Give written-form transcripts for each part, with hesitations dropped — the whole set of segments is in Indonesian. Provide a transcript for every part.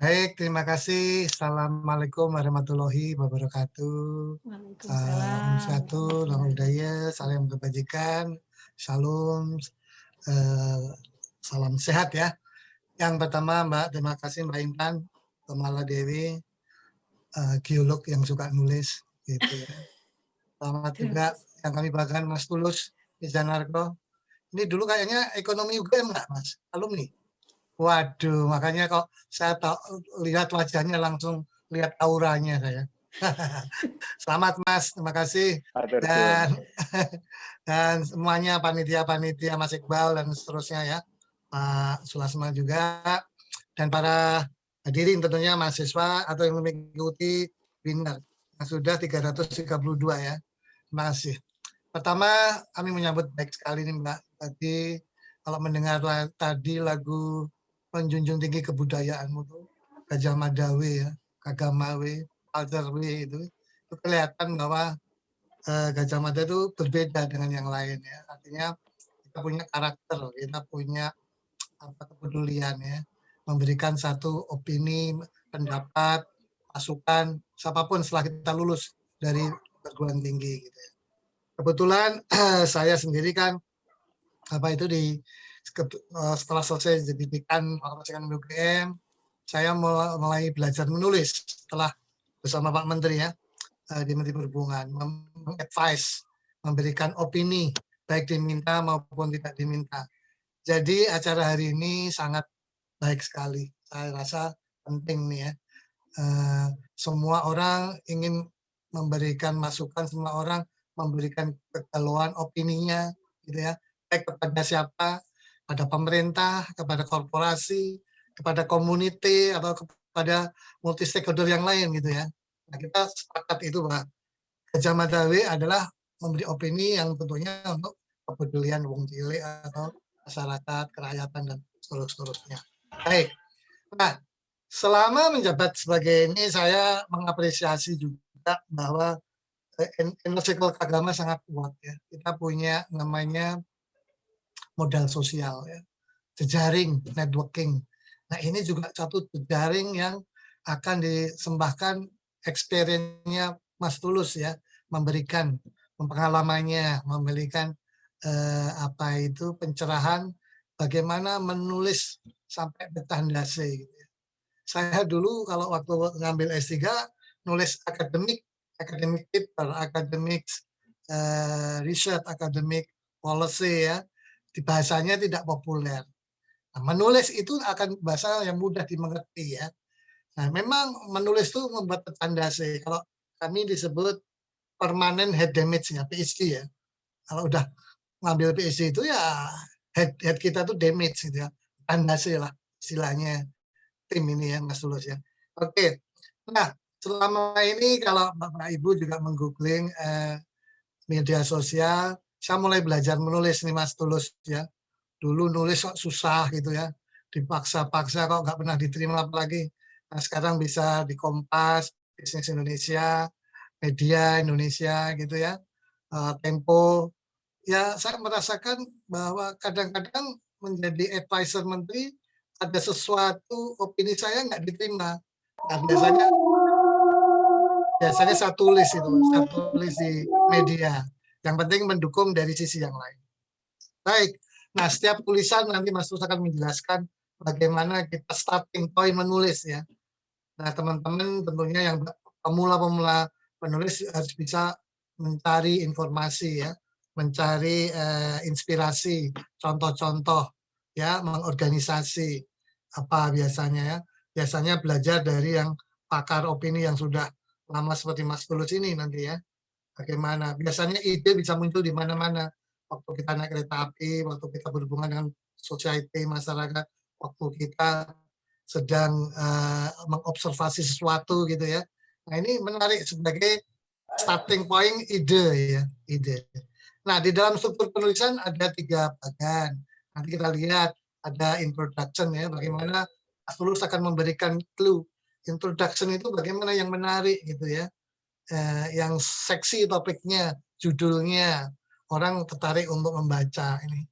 Baik, terima kasih. Assalamualaikum warahmatullahi wabarakatuh. Om Waalaikumsalam Satu, Namo warahmatullahi Buddhaya, salam kebajikan, Shalom, eh, salam sehat ya. Yang pertama Mbak, terima kasih Mbak Intan, Kemala Dewi, geolog yang suka nulis gitu ya. Selamat juga wabarakatuh. yang kami banggakan Mas Tulus, Janarko. Ini dulu kayaknya ekonomi UGM nggak Mas? Alumni? Waduh, makanya kok saya lihat wajahnya langsung lihat auranya saya. Selamat Mas, terima kasih. Atur suwun. Dan dan semuanya panitia-panitia Mas Iqbal dan seterusnya ya. Pak Sulasma juga dan para hadirin tentunya mahasiswa atau yang mengikuti webinar yang sudah 332 ya. Terima kasih. Pertama, kami menyambut baik sekali nih Mbak. Tadi kalau mendengar tadi lagu Menjunjung Tinggi Kebudayaanmu tuh, Gajah Madawe ya, Kagamawe, Alterwe itu kelihatan bahwa Gajah Mada itu berbeda dengan yang lain ya. Artinya kita punya karakter, kita punya kepedulian ya, memberikan satu opini, pendapat, masukan, siapapun setelah kita lulus dari perguruan tinggi gitu ya. Kebetulan saya sendiri kan setelah selesai jadi dekan Fakultas UGM, saya mulai belajar menulis setelah bersama Pak Menteri ya di Menteri Perhubungan, mengadvise, memberikan opini baik diminta maupun tidak diminta. Jadi acara hari ini sangat baik sekali. Saya rasa penting nih ya. Semua orang ingin memberikan masukan, semua orang memberikan kegalauan opininya, gitu ya. Baik kepada siapa, pada pemerintah, kepada korporasi, kepada community atau kepada multi stakeholder yang lain gitu ya. Nah, kita sepakat itu Pak. Gajah Madawe adalah memberi opini yang tentunya untuk kepedulian wong cilik atau masyarakat, kerakyatan dan seterusnya. Baik. Nah, selama menjabat sebagai ini saya mengapresiasi juga bahwa inner circle agama sangat kuat ya. Kita punya namanya modal sosial ya, jejaring, networking. Nah ini juga satu jejaring yang akan disembahkan experience-nya Mas Tulus ya, memberikan pengalamannya, memberikan pencerahan bagaimana menulis sampai betandase. Gitu. Saya dulu kalau waktu ngambil S3 nulis academic paper, academic research, academic policy ya, di bahasanya tidak populer. Nah, menulis itu akan bahasa yang mudah dimengerti ya. Nah, memang menulis itu membuat petandase. Kalau kami disebut permanent head damage ya, PhD ya. Kalau udah ngambil PhD itu ya head kita tuh damage gitu ya. Tandase lah istilahnya tim ini ya Mas Tulus ya. Oke. Nah, selama ini kalau Bapak Ibu juga menggoogling media sosial, saya mulai belajar menulis nih Mas Tulus ya. Dulu nulis kok susah gitu ya, dipaksa-paksa kok nggak pernah diterima apalagi. Nah, sekarang bisa di Kompas, Bisnis Indonesia, Media Indonesia gitu ya, Tempo. Ya saya merasakan bahwa kadang-kadang menjadi advisor menteri ada sesuatu opini saya nggak diterima. Nah, biasanya saya tulis di media. Yang penting mendukung dari sisi yang lain. Baik. Nah, setiap tulisan nanti Mas Tus akan menjelaskan bagaimana kita starting point menulis ya. Nah, teman-teman tentunya yang pemula-pemula penulis harus bisa mencari informasi ya, mencari inspirasi, contoh-contoh ya, mengorganisasi apa biasanya ya. Biasanya belajar dari yang pakar opini yang sudah lama seperti Mas Tulus ini nanti ya. Bagaimana? Biasanya ide bisa muncul di mana-mana. Waktu kita naik kereta api, waktu kita berhubungan dengan society, masyarakat, waktu kita sedang mengobservasi sesuatu gitu ya. Nah ini menarik sebagai starting point ide ya, ide. Nah di dalam struktur penulisan ada 3 bagian. Nanti kita lihat ada introduction ya, bagaimana Mas Tulus akan memberikan clue. Introduction itu bagaimana yang menarik gitu ya. Yang seksi topiknya, judulnya, orang tertarik untuk membaca ini.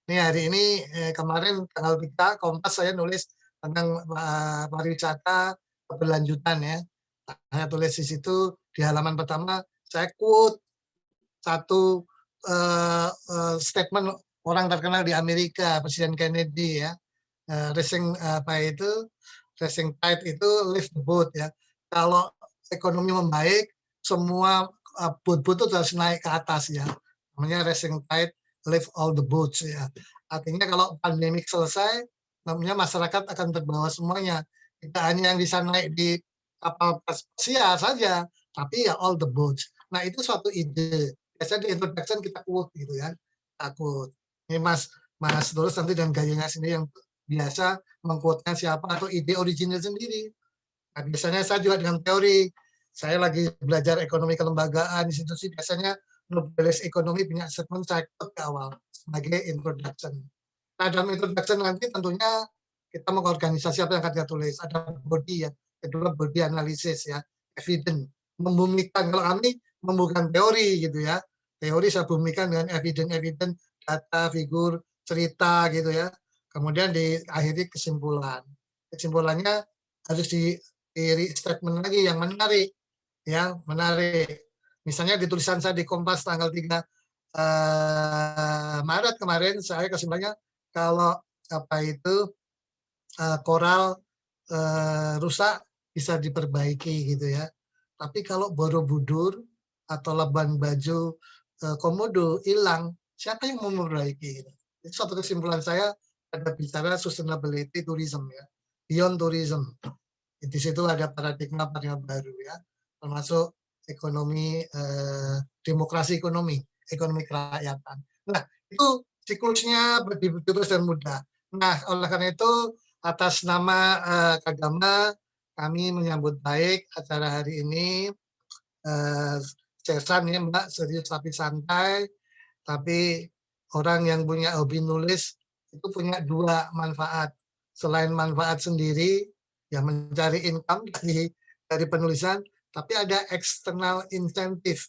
Ini hari ini kemarin tanggal 3 Kompas saya nulis tentang pariwisata keberlanjutan ya. Saya tulis di situ di halaman pertama, saya quote satu statement orang terkenal di Amerika, Presiden Kennedy ya. Rising rising tide itu lift the boat ya. Kalau ekonomi membaik, semua boat-boat itu harus naik ke atas ya. Namanya rising tide lift all the boats ya. Artinya kalau pandemik selesai, namanya masyarakat akan terbawa semuanya. Tidak hanya yang bisa naik di kapal pesiar saja, tapi ya all the boats. Nah itu suatu ide. Biasanya di introduction kita quote gitu ya. Takut. Ini Mas Tulus nanti dan gayanya sendiri yang biasa mengquote-nya siapa atau ide original sendiri. Nah, biasanya saya juga dengan teori. Saya lagi belajar ekonomi kelembagaan institusi, biasanya nobelis ekonomi punya statement saya quote ke awal sebagai introduction. Nah, dalam introduction nanti tentunya kita mau organisasi apa yang akan kita tulis. Ada body ya, kedua body analisis ya, evidence. Membumikan, kalau kami membumikan teori gitu ya. Teori saya bumikan dengan evidence, data, figur, cerita gitu ya. Kemudian diakhiri kesimpulan. Kesimpulannya harus di statement lagi yang menarik. Ya, menarik. Misalnya di tulisan saya di Kompas tanggal 3 Maret kemarin, saya kesimpulannya kalau koral rusak bisa diperbaiki gitu ya. Tapi kalau Borobudur atau laban baju komodo hilang, siapa yang mau memperbaiki? Gitu. Itu satu kesimpulan saya ada bicara sustainability tourism ya, beyond tourism. Di situ ada paradigma baru ya, termasuk ekonomi demokrasi ekonomi kerakyatan. Nah itu siklusnya terus dan mudah. Nah oleh karena itu atas nama Kagama kami menyambut baik acara hari ini. Cesan ya Mbak, serius tapi santai. Tapi orang yang punya hobi nulis itu punya dua manfaat. Selain manfaat sendiri, ya mencari income dari penulisan, tapi ada external incentive.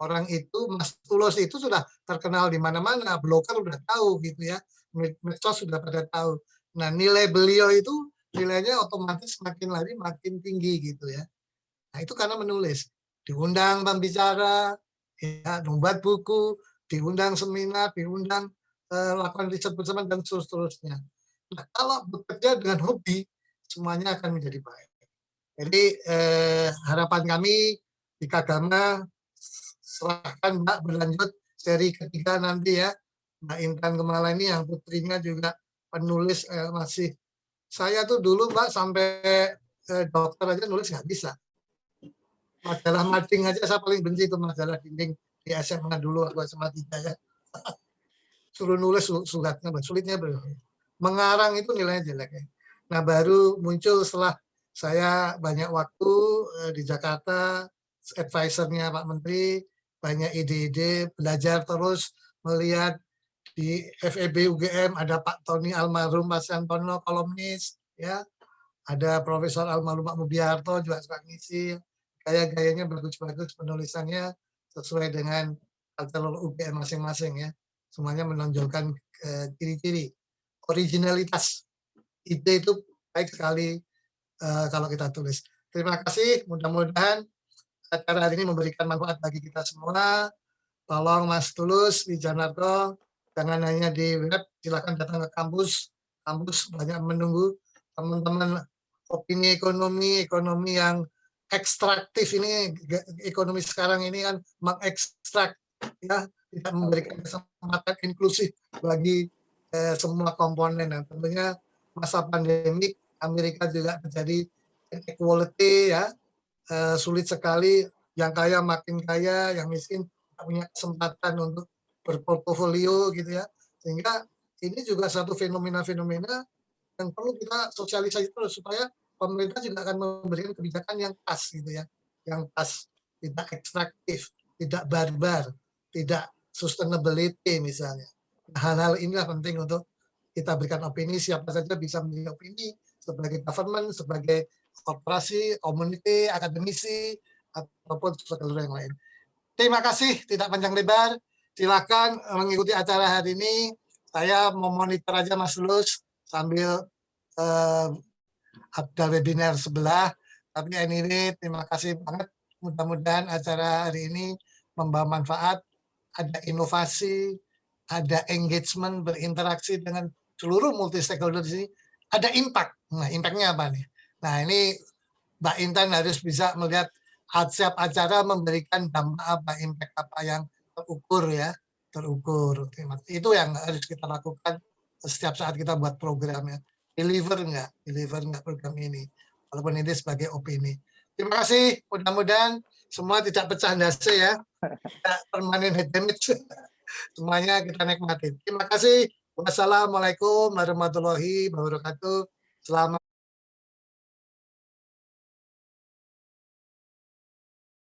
Orang itu, Mas Tulus itu sudah terkenal di mana-mana, blogger udah tahu gitu ya, medsos sudah pada tahu. Nah nilai beliau itu nilainya otomatis makin lari makin tinggi gitu ya. Nah itu karena menulis, diundang pembicara, ya, membuat buku, diundang seminar, diundang lakukan riset bersama dan seterusnya. Nah kalau bekerja dengan hobi, semuanya akan menjadi baik. Jadi harapan kami di Kagama serahkan Mbak berlanjut seri ketiga nanti ya. Mbak Intan Kemala ini yang putrinya juga penulis masih. Saya tuh dulu Mbak sampai dokter aja nulis nggak bisa. Majalah mading aja saya paling benci itu majalah dinding di SMA dulu aku SMA 3 ya. Suruh nulis sulitnya mengarang itu nilainya jelek ya. Nah baru muncul setelah saya banyak waktu di Jakarta, advisernya Pak Menteri, banyak ide-ide, belajar terus melihat di FEB UGM ada Pak Tony almarhum Mas Antono kolumnis, ya, ada Profesor almarhum Pak Mubiarto juga suka ngisi, gaya-gayanya bagus-bagus penulisannya sesuai dengan cultural UGM masing-masing ya, semuanya menonjolkan ciri-ciri originalitas. Ide itu baik sekali kalau kita tulis. Terima kasih, mudah-mudahan acara hari ini memberikan manfaat bagi kita semua. Tolong Mas Tulus di Janarto, jangan hanya di web, silakan datang ke kampus. Kampus banyak menunggu teman-teman opini ekonomi yang ekstraktif ini, ekonomi sekarang ini kan mengekstrak ya, tidak memberikan kesempatan inklusif bagi semua komponen. Nah, tentunya masa pandemik Amerika juga terjadi equality ya, sulit sekali, yang kaya makin kaya, yang miskin punya kesempatan untuk berportofolio gitu ya, sehingga ini juga satu fenomena-fenomena yang perlu kita sosialisasi terus supaya pemerintah juga akan memberikan kebijakan yang pas gitu ya, yang pas, tidak ekstraktif, tidak barbar, tidak sustainability misalnya. Hal-hal inilah penting untuk kita berikan opini, siapa saja bisa memberi opini sebagai government, sebagai korporasi, community, akademisi, ataupun stakeholder yang lain. Terima kasih, tidak panjang lebar. Silakan mengikuti acara hari ini. Saya mau monitor aja Mas Lus sambil ada webinar sebelah. Tapi anyway, terima kasih banget. Mudah-mudahan acara hari ini membawa manfaat, ada inovasi, ada engagement, berinteraksi dengan seluruh multi stakeholder di sini, ada impact. Nah, impact-nya apa nih? Nah, ini Mbak Intan harus bisa melihat setiap acara memberikan dampak apa, impact apa yang terukur ya, terukur. Itu yang harus kita lakukan setiap saat kita buat programnya. Deliver nggak program ini, walaupun ini sebagai opini. Terima kasih, mudah-mudahan semua tidak pecah dasi ya, tidak permanen head damage. Semuanya kita nikmati. Terima kasih. Wassalamualaikum warahmatullahi wabarakatuh. Selamat